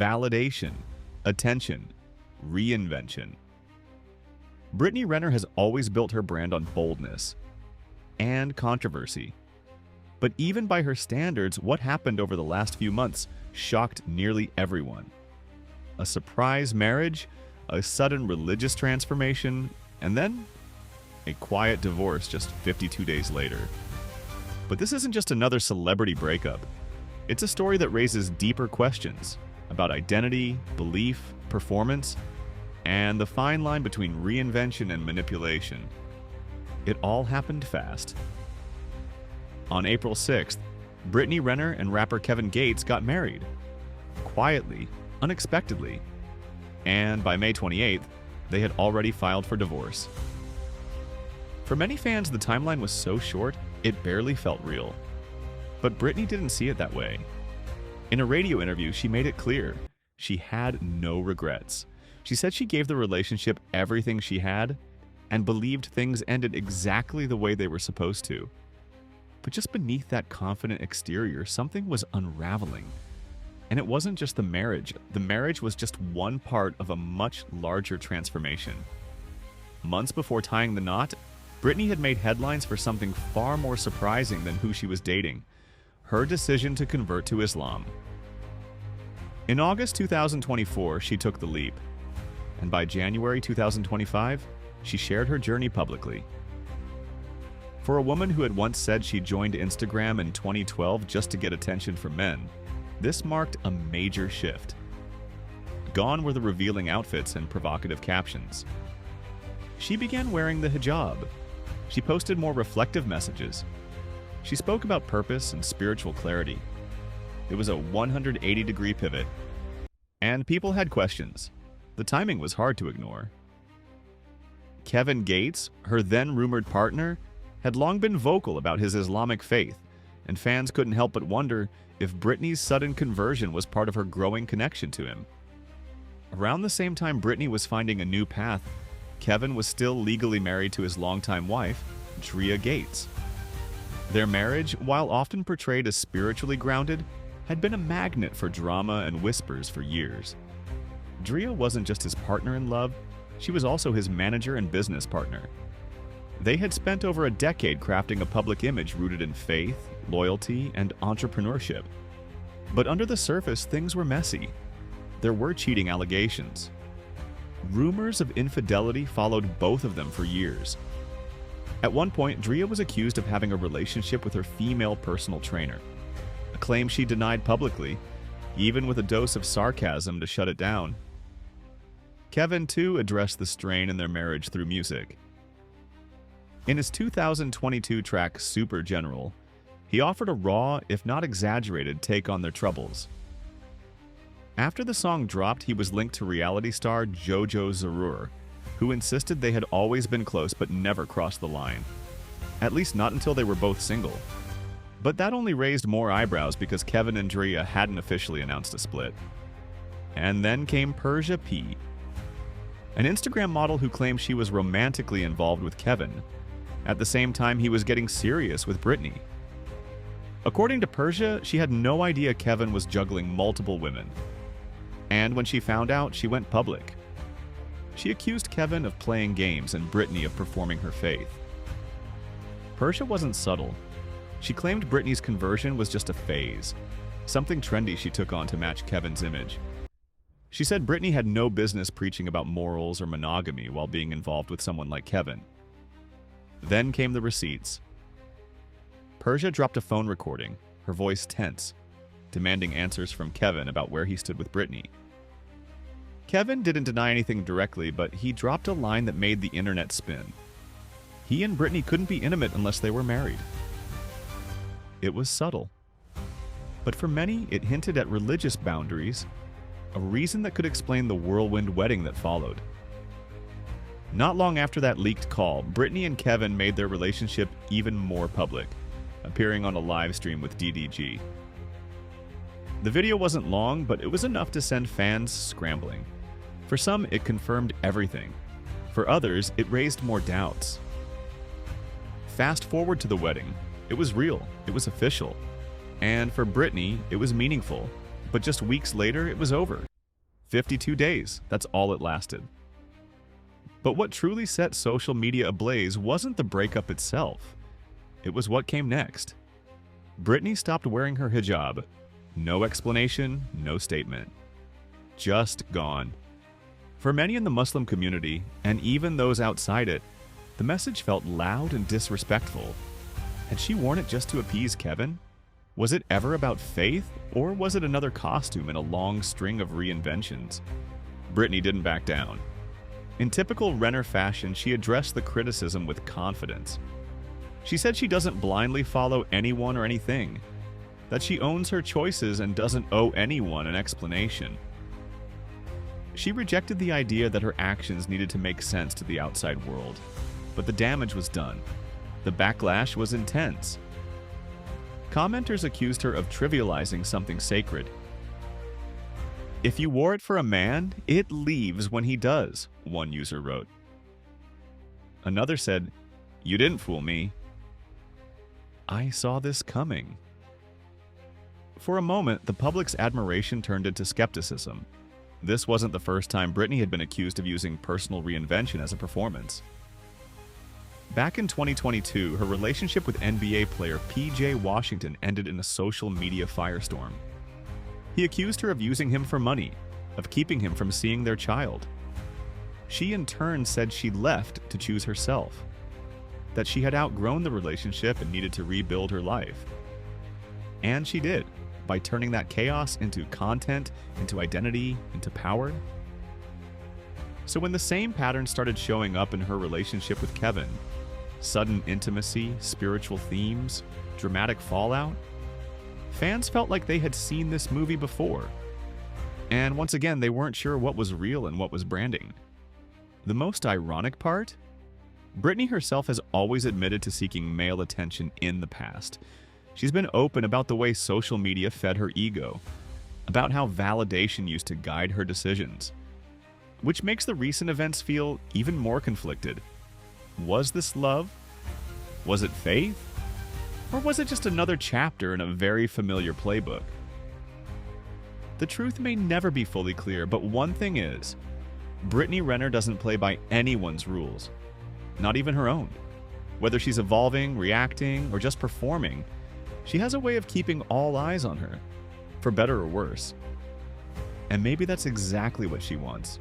validation, attention, reinvention. Britney Renner has always built her brand on boldness and controversy. But even by her standards, what happened over the last few months shocked nearly everyone. A surprise marriage, a sudden religious transformation, and then a quiet divorce just 52 days later. But this isn't just another celebrity breakup. It's a story that raises deeper questions about identity, belief, performance, and the fine line between reinvention and manipulation. It all happened fast. On April 6th, Britney Renner and rapper Kevin Gates got married. Quietly, unexpectedly. And by May 28th, they had already filed for divorce. For many fans, the timeline was so short, it barely felt real. But Britney didn't see it that way. In a radio interview, she made it clear she had no regrets. She said she gave the relationship everything she had and believed things ended exactly the way they were supposed to. But just beneath that confident exterior, something was unraveling. And it wasn't just the marriage. The marriage was just one part of a much larger transformation. Months before tying the knot, Britney had made headlines for something far more surprising than who she was dating: her decision to convert to Islam. In August 2024, she took the leap. And by January 2025, she shared her journey publicly. For a woman who had once said she joined Instagram in 2012 just to get attention from men, this marked a major shift. Gone were the revealing outfits and provocative captions. She began wearing the hijab. She posted more reflective messages. She spoke about purpose and spiritual clarity. It was a 180-degree pivot. And people had questions. The timing was hard to ignore. Kevin Gates, her then-rumored partner, had long been vocal about his Islamic faith, and fans couldn't help but wonder if Britney's sudden conversion was part of her growing connection to him. Around the same time Britney was finding a new path, Kevin was still legally married to his longtime wife, Drea Gates. Their marriage, while often portrayed as spiritually grounded, had been a magnet for drama and whispers for years. Drea wasn't just his partner in love, she was also his manager and business partner. They had spent over a decade crafting a public image rooted in faith, loyalty, and entrepreneurship. But under the surface, things were messy. There were cheating allegations. Rumors of infidelity followed both of them for years. At one point, Drea was accused of having a relationship with her female personal trainer, a claim she denied publicly, even with a dose of sarcasm to shut it down. Kevin, too, addressed the strain in their marriage through music. In his 2022 track Super General, he offered a raw, if not exaggerated, take on their troubles. After the song dropped, he was linked to reality star Jojo Zarur, who insisted they had always been close but never crossed the line. At least not until they were both single. But that only raised more eyebrows because Kevin and Drea hadn't officially announced a split. And then came Persia P, an Instagram model who claimed she was romantically involved with Kevin. At the same time, he was getting serious with Britney. According to Persia, she had no idea Kevin was juggling multiple women. And when she found out, she went public. She accused Kevin of playing games and Britney of performing her faith. Persia wasn't subtle. She claimed Britney's conversion was just a phase, something trendy she took on to match Kevin's image. She said Britney had no business preaching about morals or monogamy while being involved with someone like Kevin. Then came the receipts. Persia dropped a phone recording, her voice tense, demanding answers from Kevin about where he stood with Britney. Kevin didn't deny anything directly, but he dropped a line that made the internet spin. He and Britney couldn't be intimate unless they were married. It was subtle. But for many, it hinted at religious boundaries, a reason that could explain the whirlwind wedding that followed. Not long after that leaked call, Britney and Kevin made their relationship even more public, appearing on a live stream with DDG. The video wasn't long, but it was enough to send fans scrambling. For some, it confirmed everything. For others, it raised more doubts. Fast forward to the wedding. It was real, it was official. And for Britney, it was meaningful, But just weeks later, it was over. 52 days, that's all it lasted. But what truly set social media ablaze wasn't the breakup itself. It was what came next. Britney stopped wearing her hijab. No explanation, no statement. Just gone. For many in the Muslim community, and even those outside it, the message felt loud and disrespectful. Had she worn it just to appease Kevin? Was it ever about faith, or was it another costume in a long string of reinventions? Britney didn't back down. In typical Renner fashion, she addressed the criticism with confidence. She said she doesn't blindly follow anyone or anything, that she owns her choices and doesn't owe anyone an explanation. She rejected the idea that her actions needed to make sense to the outside world, but the damage was done. The backlash was intense. Commenters accused her of trivializing something sacred. "If you wore it for a man, it leaves when he does," one user wrote. Another said, "You didn't fool me. I saw this coming." For a moment, the public's admiration turned into skepticism. This wasn't the first time Britney had been accused of using personal reinvention as a performance. Back in 2022, her relationship with NBA player P.J. Washington ended in a social media firestorm. He accused her of using him for money, of keeping him from seeing their child. She in turn said she left to choose herself, that she had outgrown the relationship and needed to rebuild her life. And she did, by turning that chaos into content, into identity, into power. So when the same pattern started showing up in her relationship with Kevin, sudden intimacy, spiritual themes, dramatic fallout, fans felt like they had seen this movie before. And once again, they weren't sure what was real and what was branding. The most ironic part? Britney herself has always admitted to seeking male attention in the past. She's been open about the way social media fed her ego, about how validation used to guide her decisions, which makes the recent events feel even more conflicted. Was this love? Was it faith? Or was it just another chapter in a very familiar playbook? The truth may never be fully clear, but one thing is, Britney Renner doesn't play by anyone's rules, not even her own. Whether she's evolving, reacting, or just performing, she has a way of keeping all eyes on her, for better or worse. And maybe that's exactly what she wants.